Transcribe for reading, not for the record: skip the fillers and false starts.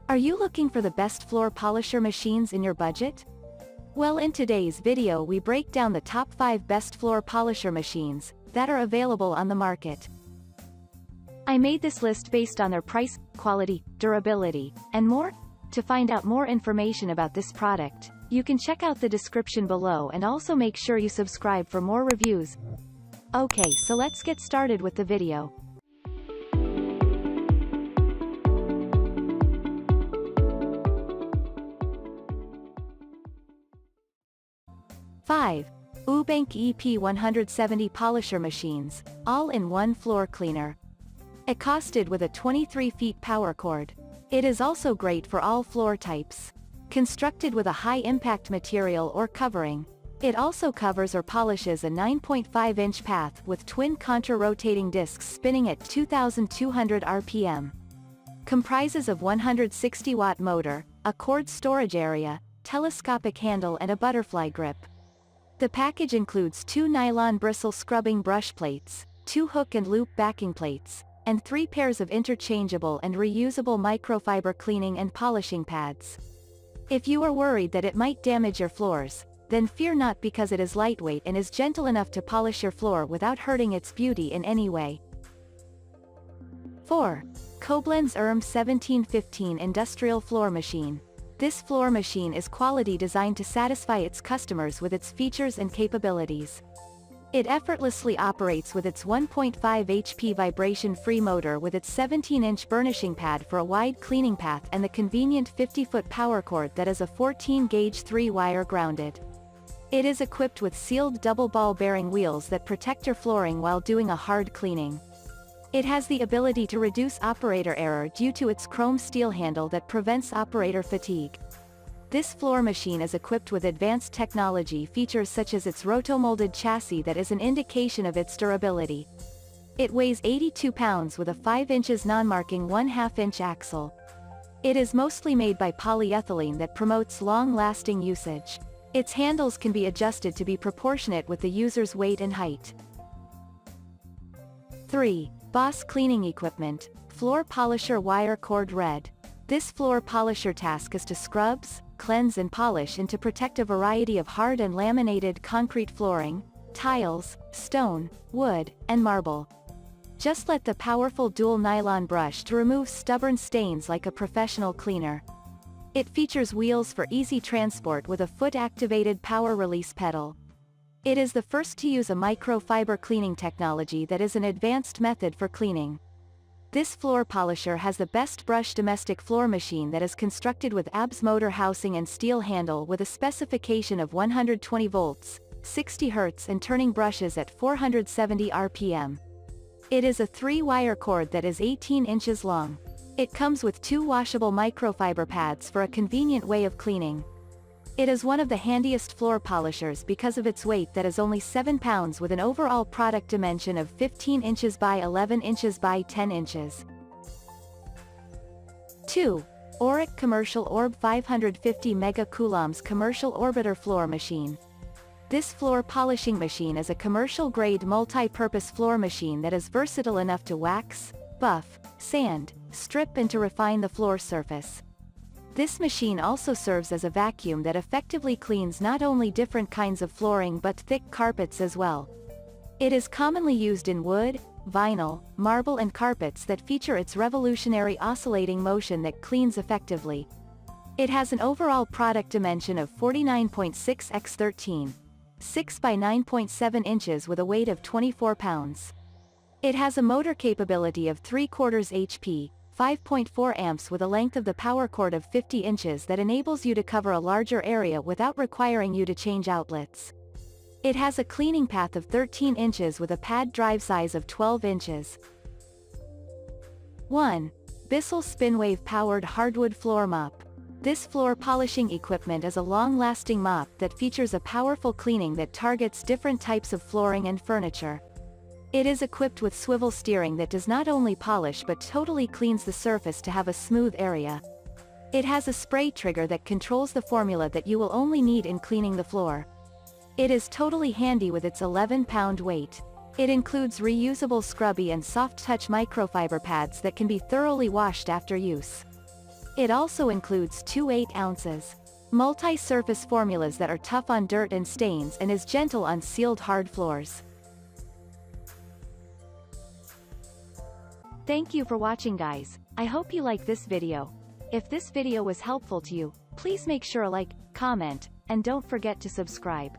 Are you looking for the best floor polisher machines in your budget? Well, in today's video we break down the top 5 best floor polisher machines that are available on the market. I made this list based on their price, quality, durability, and more. To find out more information about this product, you can check out the description below and also make sure you subscribe for more reviews. Okay, so let's get started with the video. Five. Ubank EP170 Polisher Machines, all-in-one floor cleaner. Accosted with a 23 feet power cord. It is also great for all floor types. Constructed with a high-impact material or covering. It also covers or polishes a 9.5-inch path with twin contra-rotating discs spinning at 2,200 RPM. Comprises of 160-watt motor, a cord storage area, telescopic handle and a butterfly grip. The package includes 2 nylon bristle scrubbing brush plates, 2 hook and loop backing plates, and 3 pairs of interchangeable and reusable microfiber cleaning and polishing pads. If you are worried that it might damage your floors, then fear not, because it is lightweight and is gentle enough to polish your floor without hurting its beauty in any way. 4. Koblenz ERM 1715 Industrial Floor Machine. This floor machine is quality, designed to satisfy its customers with its features and capabilities. It effortlessly operates with its 1.5 HP vibration-free motor with its 17-inch burnishing pad for a wide cleaning path and the convenient 50-foot power cord that is a 14-gauge 3-wire grounded. It is equipped with sealed double ball bearing wheels that protect your flooring while doing a hard cleaning. It has the ability to reduce operator error due to its chrome steel handle that prevents operator fatigue. This floor machine is equipped with advanced technology features such as its rotomolded chassis that is an indication of its durability. It weighs 82 pounds with a 5 inches non-marking 1/2 inch axle. It is mostly made by polyethylene that promotes long-lasting usage. Its handles can be adjusted to be proportionate with the user's weight and height. 3. Boss Cleaning Equipment, Floor Polisher Wire Cord Red. This floor polisher task is to scrubs, cleanse and polish and to protect a variety of hard and laminated concrete flooring, tiles, stone, wood, and marble. Just let the powerful dual nylon brush to remove stubborn stains like a professional cleaner. It features wheels for easy transport with a foot-activated power release pedal. It is the first to use a microfiber cleaning technology that is an advanced method for cleaning. This floor polisher has the best brush domestic floor machine that is constructed with ABS motor housing and steel handle with a specification of 120 volts, 60 Hz and turning brushes at 470 RPM. It is a 3-wire cord that is 18 inches long. It comes with 2 washable microfiber pads for a convenient way of cleaning. It is one of the handiest floor polishers because of its weight that is only 7 pounds with an overall product dimension of 15 inches by 11 inches by 10 inches. 2. Auric Commercial Orb 550 MegaCoulombs Commercial Orbiter Floor Machine. This floor polishing machine is a commercial-grade multi-purpose floor machine that is versatile enough to wax, buff, sand, strip and to refine the floor surface. This machine also serves as a vacuum that effectively cleans not only different kinds of flooring but thick carpets as well. It is commonly used in wood, vinyl, marble and carpets that feature its revolutionary oscillating motion that cleans effectively. It has an overall product dimension of 49.6 x 13, 6 by 9.7 inches with a weight of 24 pounds. It has a motor capability of 3/4 HP, 5.4 amps with a length of the power cord of 50 inches that enables you to cover a larger area without requiring you to change outlets. It has a cleaning path of 13 inches with a pad drive size of 12 inches. 1. Bissell Spinwave Powered Hardwood Floor Mop. This floor polishing equipment is a long-lasting mop that features a powerful cleaning that targets different types of flooring and furniture. It is equipped with swivel steering that does not only polish but totally cleans the surface to have a smooth area. It has a spray trigger that controls the formula that you will only need in cleaning the floor. It is totally handy with its 11-pound weight. It includes reusable scrubby and soft-touch microfiber pads that can be thoroughly washed after use. It also includes two 8-ounces multi-surface formulas that are tough on dirt and stains and is gentle on sealed hard floors. Thank you for watching, guys. I hope you like this video. If this video was helpful to you, please make sure to like, comment, and don't forget to subscribe.